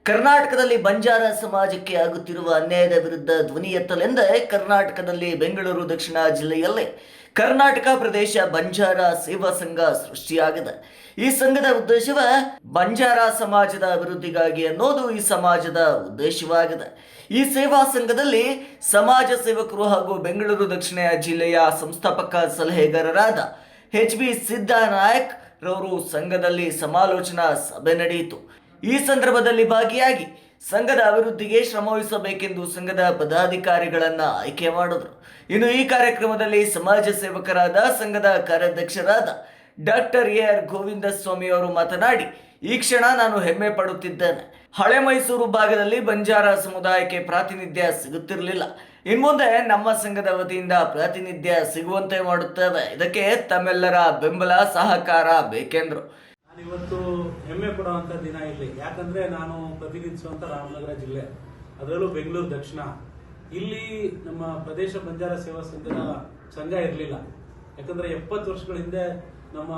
ಕರ್ನಾಟಕದಲ್ಲಿ ಬಂಜಾರ ಸಮಾಜಕ್ಕೆ ಆಗುತ್ತಿರುವ ಅನ್ಯಾಯದ ವಿರುದ್ಧ ಧ್ವನಿ ಎತ್ತಲೆಂದೇ ಕರ್ನಾಟಕದಲ್ಲಿ ಬೆಂಗಳೂರು ದಕ್ಷಿಣ ಜಿಲ್ಲೆಯಲ್ಲಿ ಕರ್ನಾಟಕ ಪ್ರದೇಶ ಬಂಜಾರ ಸೇವಾ ಸಂಘ ಸೃಷ್ಟಿಯಾಗಿದೆ. ಈ ಸಂಘದ ಉದ್ದೇಶವ ಬಂಜಾರ ಸಮಾಜದ ಅಭಿವೃದ್ಧಿಗಾಗಿ ಅನ್ನೋದು ಈ ಸಮಾಜದ ಉದ್ದೇಶವಾಗಿದೆ. ಈ ಸೇವಾ ಸಂಘದಲ್ಲಿ ಸಮಾಜ ಸೇವಕರು ಹಾಗೂ ಬೆಂಗಳೂರು ದಕ್ಷಿಣ ಜಿಲ್ಲೆಯ ಸಂಸ್ಥಾಪಕ ಸಲಹೆಗಾರರಾದ HB ಸಿದ್ದಾನಾಯಕ್ ರವರು ಸಂಘದಲ್ಲಿ ಸಮಾಲೋಚನಾ ಸಭೆ ನಡೆಯಿತು. ಈ ಸಂದರ್ಭದಲ್ಲಿ ಭಾಗಿಯಾಗಿ ಸಂಘದ ಅಭಿವೃದ್ಧಿಗೆ ಶ್ರಮವಹಿಸಬೇಕೆಂದು ಸಂಘದ ಪದಾಧಿಕಾರಿಗಳನ್ನು ಆಯ್ಕೆ ಮಾಡಿದರು. ಇನ್ನು ಈ ಕಾರ್ಯಕ್ರಮದಲ್ಲಿ ಸಮಾಜ ಸೇವಕರಾದ ಸಂಘದ ಕಾರ್ಯಾಧ್ಯಕ್ಷರಾದ ಡಾಕ್ಟರ್ AR ಗೋವಿಂದಸ್ವಾಮಿ ಅವರು ಮಾತನಾಡಿ, ಈ ಕ್ಷಣ ನಾನು ಹೆಮ್ಮೆ ಪಡುತ್ತಿದ್ದೇನೆ. ಹಳೆ ಮೈಸೂರು ಭಾಗದಲ್ಲಿ ಬಂಜಾರ ಸಮುದಾಯಕ್ಕೆ ಪ್ರಾತಿನಿಧ್ಯ ಸಿಗುತ್ತಿರಲಿಲ್ಲ. ಇನ್ಮುಂದೆ ನಮ್ಮ ಸಂಘದ ವತಿಯಿಂದ ಪ್ರಾತಿನಿಧ್ಯ ಸಿಗುವಂತೆ ಮಾಡುತ್ತೇವೆ. ಇದಕ್ಕೆ ತಮ್ಮೆಲ್ಲರ ಬೆಂಬಲ ಸಹಕಾರ ಬೇಕೆಂದರು. ಇವತ್ತು ಹೆಮ್ಮೆ ಪಡುವಂತ ದಿನ ಇಲ್ಲಿ. ಯಾಕಂದ್ರೆ ನಾನು ಪ್ರತಿನಿಧಿಸುವಂತ ರಾಮನಗರ ಜಿಲ್ಲೆ, ಅದರಲ್ಲೂ ಬೆಂಗಳೂರು ದಕ್ಷಿಣ, ಇಲ್ಲಿ ನಮ್ಮ ಪ್ರದೇಶ ಬಂಜಾರ ಸೇವಾ ಸಂಘ ಇರಲಿಲ್ಲ. ಯಾಕಂದ್ರೆ 70 ವರ್ಷಗಳ ಹಿಂದೆ ನಮ್ಮ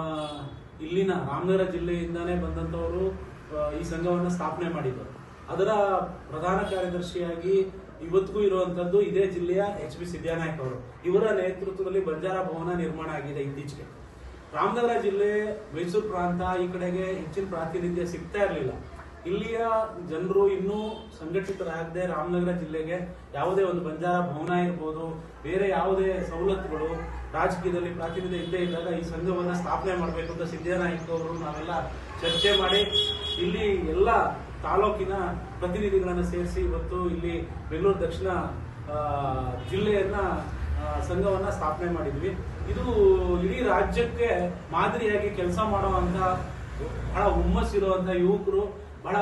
ಇಲ್ಲಿನ ರಾಮನಗರ ಜಿಲ್ಲೆಯಿಂದಾನೇ ಬಂದಂತವರು ಈ ಸಂಘವನ್ನು ಸ್ಥಾಪನೆ ಮಾಡಿದರು. ಅದರ ಪ್ರಧಾನ ಕಾರ್ಯದರ್ಶಿಯಾಗಿ ಇವತ್ತಿಗೂ ಇರುವಂತದ್ದು ಇದೇ ಜಿಲ್ಲೆಯ HB ಸಿದ್ದಾನಾಯಕ್ ಅವರು. ಇವರ ನೇತೃತ್ವದಲ್ಲಿ ಬಂಜಾರ ಭವನ ನಿರ್ಮಾಣ ಆಗಿದೆ ಇತ್ತೀಚೆಗೆ. ರಾಮನಗರ ಜಿಲ್ಲೆ, ಮೈಸೂರು ಪ್ರಾಂತ ಈ ಕಡೆಗೆ ಹೆಚ್ಚಿನ ಪ್ರಾತಿನಿಧ್ಯ ಸಿಗ್ತಾ ಇರಲಿಲ್ಲ. ಇಲ್ಲಿಯ ಜನರು ಇನ್ನೂ ಸಂಘಟಿತರಾಗದೆ ರಾಮನಗರ ಜಿಲ್ಲೆಗೆ ಯಾವುದೇ ಒಂದು ಬಂಜಾರ ಭವನ ಇರ್ಬೋದು, ಬೇರೆ ಯಾವುದೇ ಸವಲತ್ತುಗಳು ರಾಜಕೀಯದಲ್ಲಿ ಪ್ರಾತಿನಿಧ್ಯ ಇದ್ದೇ ಇದ್ದಾಗ ಈ ಸಂಘವನ್ನ ಸ್ಥಾಪನೆ ಮಾಡಬೇಕು ಅಂತ ಸಿದ್ದನಾಯಕ್ ಅವರು ನಾವೆಲ್ಲ ಚರ್ಚೆ ಮಾಡಿ ಇಲ್ಲಿ ಎಲ್ಲ ತಾಲೂಕಿನ ಪ್ರತಿನಿಧಿಗಳನ್ನ ಸೇರಿಸಿ ಇವತ್ತು ಇಲ್ಲಿ ಬೆಂಗಳೂರು ದಕ್ಷಿಣ ಜಿಲ್ಲೆಯನ್ನ ಸಂಘವನ್ನ ಸ್ಥಾಪನೆ ಮಾಡಿದ್ವಿ. ಇದು ಇಡೀ ರಾಜ್ಯಕ್ಕೆ ಮಾದರಿಯಾಗಿ ಕೆಲಸ ಮಾಡುವಂತ, ಬಹಳ ಹುಮ್ಮಸ್ಸಿರುವಂತ ಯುವಕರು, ಬಹಳ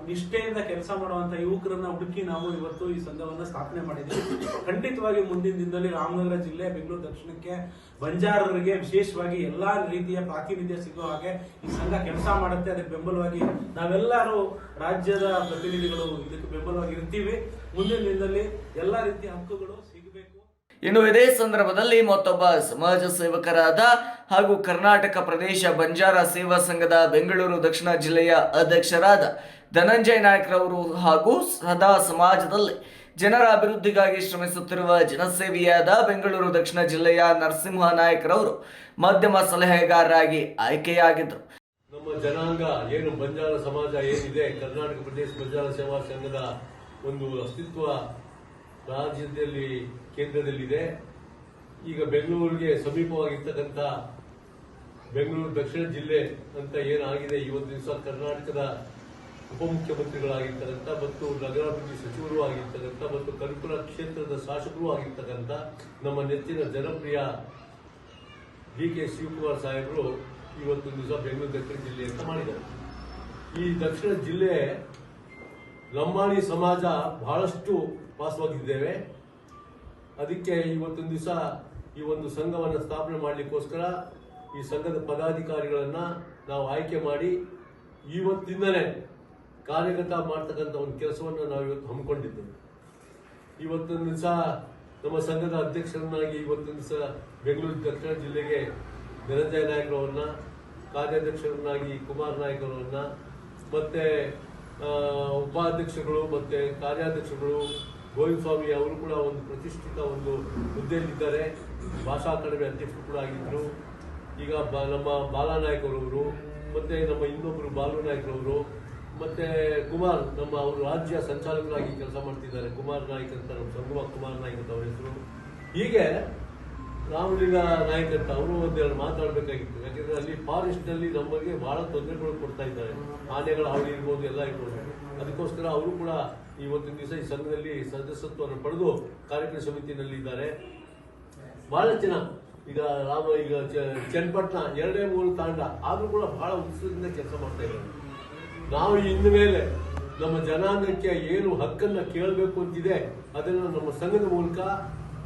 ನಿಷ್ಠೆಯಿಂದ ಕೆಲಸ ಮಾಡುವಂತ ಯುವಕರನ್ನ ಹುಡುಕಿ ನಾವು ಇವತ್ತು ಈ ಸಂಘವನ್ನ ಸ್ಥಾಪನೆ ಮಾಡಿದ್ವಿ. ಖಂಡಿತವಾಗಿ ಮುಂದಿನ ದಿನದಲ್ಲಿ ರಾಮನಗರ ಜಿಲ್ಲೆ, ಬೆಂಗಳೂರು ದಕ್ಷಿಣಕ್ಕೆ ಬಂಜಾರರಿಗೆ ವಿಶೇಷವಾಗಿ ಎಲ್ಲಾ ರೀತಿಯ ಪ್ರಾತಿನಿಧ್ಯ ಸಿಗುವ ಹಾಗೆ ಈ ಸಂಘ ಕೆಲಸ ಮಾಡುತ್ತೆ. ಅದಕ್ಕೆ ಬೆಂಬಲವಾಗಿ ನಾವೆಲ್ಲರೂ ರಾಜ್ಯದ ಪ್ರತಿನಿಧಿಗಳು ಇದಕ್ಕೆ ಬೆಂಬಲವಾಗಿ ಇರ್ತೀವಿ. ಮುಂದಿನ ದಿನದಲ್ಲಿ ಎಲ್ಲಾ ರೀತಿಯ ಹಕ್ಕುಗಳು ಸಿಗಬೇಕು. ಇನ್ನು ಇದೇ ಸಂದರ್ಭದಲ್ಲಿ ಮತ್ತೊಬ್ಬ ಸಮಾಜ ಸೇವಕರಾದ ಹಾಗೂ ಕರ್ನಾಟಕ ಪ್ರದೇಶ ಬಂಜಾರ ಸೇವಾ ಸಂಘದ ಬೆಂಗಳೂರು ದಕ್ಷಿಣ ಜಿಲ್ಲೆಯ ಅಧ್ಯಕ್ಷರಾದ ಧನಂಜಯ ನಾಯ್ಕರವರು ಹಾಗೂ ಸದಾ ಸಮಾಜದಲ್ಲಿ ಜನರ ಅಭಿವೃದ್ಧಿಗಾಗಿ ಶ್ರಮಿಸುತ್ತಿರುವ ಜನಸೇವಿಯಾದ ಬೆಂಗಳೂರು ದಕ್ಷಿಣ ಜಿಲ್ಲೆಯ ನರಸಿಂಹ ನಾಯ್ಕರವರು ಮಾಧ್ಯಮ ಸಲಹೆಗಾರರಾಗಿ ಆಯ್ಕೆಯಾಗಿದ್ದರು. ನಮ್ಮ ಜನಾಂಗ ಏನು ಬಂಜಾರ ಸಮಾಜ ಏನಿದೆ, ಕರ್ನಾಟಕ ಪ್ರದೇಶ ಬಂಜಾರ ಸೇವಾ ಸಂಘದ ಒಂದು ಅಸ್ತಿತ್ವ ರಾಜ್ಯದಲ್ಲಿ ಕೇಂದ್ರದಲ್ಲಿದೆ. ಈಗ ಬೆಂಗಳೂರಿಗೆ ಸಮೀಪವಾಗಿರ್ತಕ್ಕಂಥ ಬೆಂಗಳೂರು ದಕ್ಷಿಣ ಜಿಲ್ಲೆ ಅಂತ ಏನಾಗಿದೆ, ಇವತ್ತು ದಿವಸ ಕರ್ನಾಟಕದ ಉಪಮುಖ್ಯಮಂತ್ರಿಗಳಾಗಿರ್ತಕ್ಕಂಥ ಮತ್ತು ನಗರಾಭಿವೃದ್ಧಿ ಸಚಿವರು ಆಗಿರ್ತಕ್ಕಂಥ ಮತ್ತು ಕನಕಪುರ ಕ್ಷೇತ್ರದ ಶಾಸಕರು ಆಗಿರ್ತಕ್ಕಂಥ ನಮ್ಮ ನೆಚ್ಚಿನ ಜನಪ್ರಿಯ DK ಶಿವಕುಮಾರ್ ಸಾಹೇಬರು ಇವತ್ತು ದಿವಸ ಬೆಂಗಳೂರು ದಕ್ಷಿಣ ಜಿಲ್ಲೆ ಅಂತ ಮಾಡಿದ್ದಾರೆ. ಈ ದಕ್ಷಿಣ ಜಿಲ್ಲೆ ಲಂಬಾಣಿ ಸಮಾಜ ಬಹಳಷ್ಟು ವಾಸವಾಗಿದ್ದೇವೆ. ಅದಕ್ಕೆ ಇವತ್ತೊಂದು ದಿವಸ ಈ ಒಂದು ಸಂಘವನ್ನು ಸ್ಥಾಪನೆ ಮಾಡಲಿಕ್ಕೋಸ್ಕರ ಈ ಸಂಘದ ಪದಾಧಿಕಾರಿಗಳನ್ನ ನಾವು ಆಯ್ಕೆ ಮಾಡಿ ಇವತ್ತಿಂದಲೇ ಕಾರ್ಯಗತ ಮಾಡ್ತಕ್ಕಂಥ ಒಂದು ಕೆಲಸವನ್ನು ನಾವು ಇವತ್ತು ಹಮ್ಮಿಕೊಂಡಿದ್ದೇವೆ. ಇವತ್ತೊಂದು ದಿವಸ ನಮ್ಮ ಸಂಘದ ಅಧ್ಯಕ್ಷರನ್ನಾಗಿ ಇವತ್ತೊಂದು ದಿವಸ ಬೆಂಗಳೂರು ದಕ್ಷಿಣ ಜಿಲ್ಲೆಗೆ ಧನಂಜಯ ನಾಯ್ಕರವ್ರನ್ನ, ಕಾರ್ಯಾಧ್ಯಕ್ಷರನ್ನಾಗಿ ಕುಮಾರ್ ನಾಯ್ಕ ಅವರನ್ನ, ಮತ್ತೆ ಉಪಾಧ್ಯಕ್ಷಗಳು ಮತ್ತೆ ಕಾರ್ಯಾಧ್ಯಕ್ಷಗಳು ಗೋವಿಂದಸ್ವಾಮಿ ಅವರು ಕೂಡ ಒಂದು ಪ್ರತಿಷ್ಠಿತ ಒಂದು ಹುದ್ದೆಯಲ್ಲಿದ್ದಾರೆ. ಭಾಷಾ ಅಕಾಡೆಮಿ ಅಧ್ಯಕ್ಷರು ಕೂಡ ಆಗಿದ್ರು. ಈಗ ನಮ್ಮ ಬಾಲಾನಾಯ್ಕ ಅವರವರು, ಮತ್ತೆ ನಮ್ಮ ಇನ್ನೊಬ್ಬರು ಬಾಲು ನಾಯ್ಕರವರು, ಮತ್ತೆ ಕುಮಾರ್ ಅವರು ರಾಜ್ಯ ಸಂಚಾಲಕರಾಗಿ ಕೆಲಸ ಮಾಡ್ತಿದ್ದಾರೆ. ಕುಮಾರ್ ನಾಯ್ಕ ಅಂತ, ನಮ್ಮ ಸಂಗಮ ಕುಮಾರ್ ನಾಯ್ಕ ಅಂತ ಅವರ ಹೆಸರು. ಹೀಗೆ ರಾಮಲಿಂಗ ನಾಯ್ಕ ಅಂತ ಅವರು ಒಂದೆರಡು ಮಾತಾಡಬೇಕಾಗಿತ್ತು. ಯಾಕೆಂದ್ರೆ ಅಲ್ಲಿ ಫಾರೆಸ್ಟ್ ನಲ್ಲಿ ನಮಗೆ ಬಹಳ ತೊಂದರೆಗಳು ಕೊಡ್ತಾ ಇದ್ದಾರೆ. ಆನೆಗಳ ಹಾವಳಿ ಇರ್ಬೋದು, ಎಲ್ಲ ಇರ್ಬೋದು. ಅದಕ್ಕೋಸ್ಕರ ಅವರು ಕೂಡ ಇವತ್ತಿನ ದಿವಸ ಈ ಸಂಘದಲ್ಲಿ ಸದಸ್ಯತ್ವವನ್ನು ಪಡೆದು ಕಾರ್ಯಕ್ರಮ ಸಮಿತಿಯಲ್ಲಿ ಇದ್ದಾರೆ. ಬಹಳ ಜನ ಈಗ ಚನ್ನಪಟ್ಟಣ 2-3 ತಾಂಡ ಆದ್ರೂ ಕೂಡ ಬಹಳ ಉತ್ಸಾಹದಿಂದ ಕೆಲಸ ಮಾಡ್ತಾ ಇದ್ದಾರೆ. ನಾವು ಇನ್ನು ಮೇಲೆ ನಮ್ಮ ಜನಾಂಗಕ್ಕೆ ಏನು ಹಕ್ಕನ್ನ ಕೇಳಬೇಕು ಅಂತಿದೆ ಅದನ್ನು ನಮ್ಮ ಸಂಘದ ಮೂಲಕ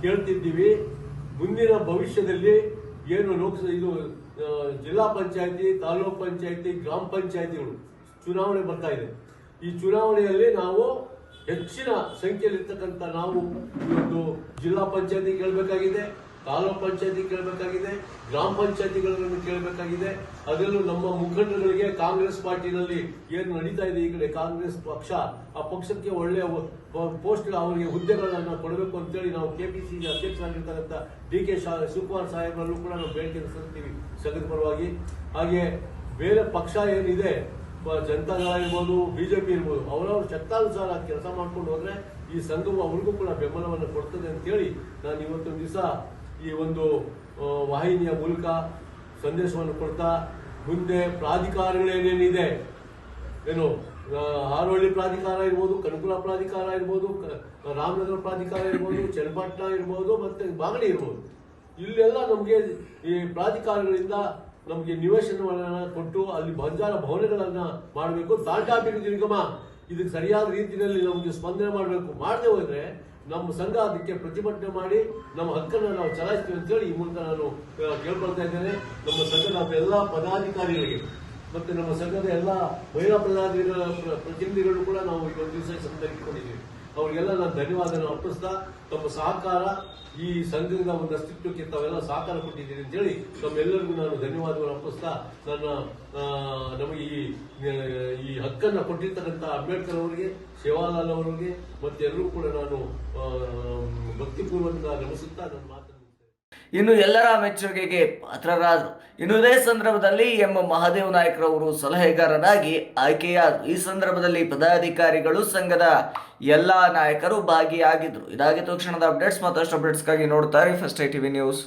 ಕೇಳ್ತಿದ್ದೀವಿ. ಮುಂದಿನ ಭವಿಷ್ಯದಲ್ಲಿ ಏನು ಇದು ಜಿಲ್ಲಾ ಪಂಚಾಯತಿ, ತಾಲೂಕು ಪಂಚಾಯತಿ, ಗ್ರಾಮ ಪಂಚಾಯತಿಗಳು ಚುನಾವಣೆ ಬರ್ತಾ ಇದೆ. ಈ ಚುನಾವಣೆಯಲ್ಲಿ ನಾವು ಹೆಚ್ಚಿನ ಸಂಖ್ಯೆಯಲ್ಲಿರ್ತಕ್ಕಂಥ ನಾವು ಇವತ್ತು ಜಿಲ್ಲಾ ಪಂಚಾಯತಿ ಕೇಳಬೇಕಾಗಿದೆ, ತಾಲೂಕ್ ಪಂಚಾಯತಿ ಕೇಳಬೇಕಾಗಿದೆ, ಗ್ರಾಮ ಪಂಚಾಯತಿಗಳನ್ನು ಕೇಳಬೇಕಾಗಿದೆ. ಅದರಲ್ಲೂ ನಮ್ಮ ಮುಖಂಡರುಗಳಿಗೆ ಕಾಂಗ್ರೆಸ್ ಪಾರ್ಟಿನಲ್ಲಿ ಏನು ನಡೀತಾ ಇದೆ, ಈ ಕಡೆ ಕಾಂಗ್ರೆಸ್ ಪಕ್ಷ, ಆ ಪಕ್ಷಕ್ಕೆ ಒಳ್ಳೆಯ ಪೋಸ್ಟ್ ಅವರಿಗೆ ಹುದ್ದೆಗಳನ್ನು ಕೊಡಬೇಕು ಅಂತೇಳಿ ನಾವು ಕೆಪಿಸಿಸಿ ಅಧ್ಯಕ್ಷರಾಗಿರ್ತಕ್ಕಂಥ DK ಶಿವಕುಮಾರ್ ಸಾಹೇಬರಲ್ಲೂ ಕೂಡ ನಾವು ಬೇಡಿಕೆ ಸಲ್ಲಿಸ್ತೀವಿ ಸಂಘದ ಪರವಾಗಿ. ಹಾಗೆ ಬೇರೆ ಪಕ್ಷ ಏನಿದೆ, ಜನತಾದಳ ಇರ್ಬೋದು, ಬಿಜೆಪಿ ಇರ್ಬೋದು, ಅವರವ್ರ ಶಕ್ತಾನುಸಾರ ಕೆಲಸ ಮಾಡ್ಕೊಂಡು ಹೋದ್ರೆ ಈ ಸಂಘವು ಅವ್ರಿಗೂ ಕೂಡ ಬೆಂಬಲವನ್ನು ಕೊಡ್ತದೆ ಅಂತೇಳಿ ನಾನು ಇವತ್ತೊಂದು ದಿವಸ ಈ ಒಂದು ವಾಹಿನಿಯ ಮೂಲಕ ಸಂದೇಶವನ್ನು ಕೊಡ್ತಾ, ಮುಂದೆ ಪ್ರಾಧಿಕಾರಗಳೇನೇನಿದೆ, ಏನು ಹಾರೋಹಳ್ಳಿ ಪ್ರಾಧಿಕಾರ ಇರ್ಬೋದು, ಕನಕಪುರ ಪ್ರಾಧಿಕಾರ ಇರ್ಬೋದು, ರಾಮನಗರ ಪ್ರಾಧಿಕಾರ ಇರ್ಬೋದು, ಚನ್ನಪಟ್ಟಣ ಇರ್ಬೋದು, ಮತ್ತೆ ಬಾಗಡಿ ಇರ್ಬೋದು, ಇಲ್ಲೆಲ್ಲ ನಮಗೆ ಈ ಪ್ರಾಧಿಕಾರಗಳಿಂದ ನಮಗೆ ನಿವೇಶನಗಳನ್ನು ಕೊಟ್ಟು ಅಲ್ಲಿ ಬಂಜಾರ ಭವನಗಳನ್ನ ಮಾಡಬೇಕು. ತಾಂಡಾಭಿವೃದ್ಧಿ ನಿಗಮ ಇದಕ್ಕೆ ಸರಿಯಾದ ರೀತಿಯಲ್ಲಿ ನಮಗೆ ಸ್ಪಂದನೆ ಮಾಡಬೇಕು. ಮಾಡದೆ ಹೋದ್ರೆ ನಮ್ಮ ಸಂಘ ಅದಕ್ಕೆ ಪ್ರತಿಭಟನೆ ಮಾಡಿ ನಮ್ಮ ಹಕ್ಕನ್ನು ನಾವು ಚಲಾಯಿಸ್ತೀವಿ ಅಂತೇಳಿ ಈ ಮೂಲಕ ನಾನು ಕೇಳ್ಕೊಳ್ತಾ ಇದ್ದೇನೆ. ನಮ್ಮ ಸಂಘದ ಎಲ್ಲ ಪದಾಧಿಕಾರಿಗಳಿಗೆ ಮತ್ತೆ ನಮ್ಮ ಸಂಘದ ಎಲ್ಲ ಮಹಿಳಾ ಪ್ರತಿನಿಧಿಗಳು ಕೂಡ ನಾವು ಇವತ್ತು ದಿವಸ ಸಂದರ್ಶಿಸಿಕೊಂಡಿದ್ದೀವಿ. ಅವರಿಗೆಲ್ಲ ನಾನು ಧನ್ಯವಾದ ಅರ್ಪಿಸ್ತಾ, ತಮ್ಮ ಸಹಕಾರ ಈ ಸಂಘದ ಒಂದು ಅಸ್ತಿತ್ವಕ್ಕೆ ತಾವೆಲ್ಲ ಸಹಕಾರ ಕೊಟ್ಟಿದ್ದೀರಿ ಅಂತೇಳಿ ತಮ್ಮೆಲ್ಲರಿಗೂ ನಾನು ಧನ್ಯವಾದಗಳು ಅರ್ಪಿಸ್ತಾ, ನಮಗೆ ಈ ಹಕ್ಕನ್ನು ಕೊಟ್ಟಿರ್ತಕ್ಕಂಥ ಅಂಬೇಡ್ಕರ್ ಅವರಿಗೆ, ಶಿವಾಲಾಲ್ ಅವರಿಗೆ ಮತ್ತೆ ಎಲ್ಲರೂ ಕೂಡ ನಾನು ಭಕ್ತಿಪೂರ್ವಕ ನಮಿಸುತ್ತಾ ನನ್ನ ಮಾತನ್ನು. ಇನ್ನು ಎಲ್ಲರ ಮೆಚ್ಚುಗೆಗೆ ಪಾತ್ರರಾದರು. ಇನ್ನು ಇದೇ ಸಂದರ್ಭದಲ್ಲಿ ಎಂ ಮಹಾದೇವ್ ನಾಯ್ಕರವರು ಸಲಹೆಗಾರರಾಗಿ ಆಯ್ಕೆಯಾದರು. ಈ ಸಂದರ್ಭದಲ್ಲಿ ಪದಾಧಿಕಾರಿಗಳು, ಸಂಘದ ಎಲ್ಲ ನಾಯಕರು ಭಾಗಿಯಾಗಿದ್ದರು. ಇದಾಗಿತ್ತು ಕ್ಷಣದ ಅಪ್ಡೇಟ್ಸ್. ಮತ್ತಷ್ಟು ಅಪ್ಡೇಟ್ಸ್ಗಾಗಿ ನೋಡ್ತಾರೆ ಫಸ್ಟ್ ಐ ಟಿವಿ ನ್ಯೂಸ್.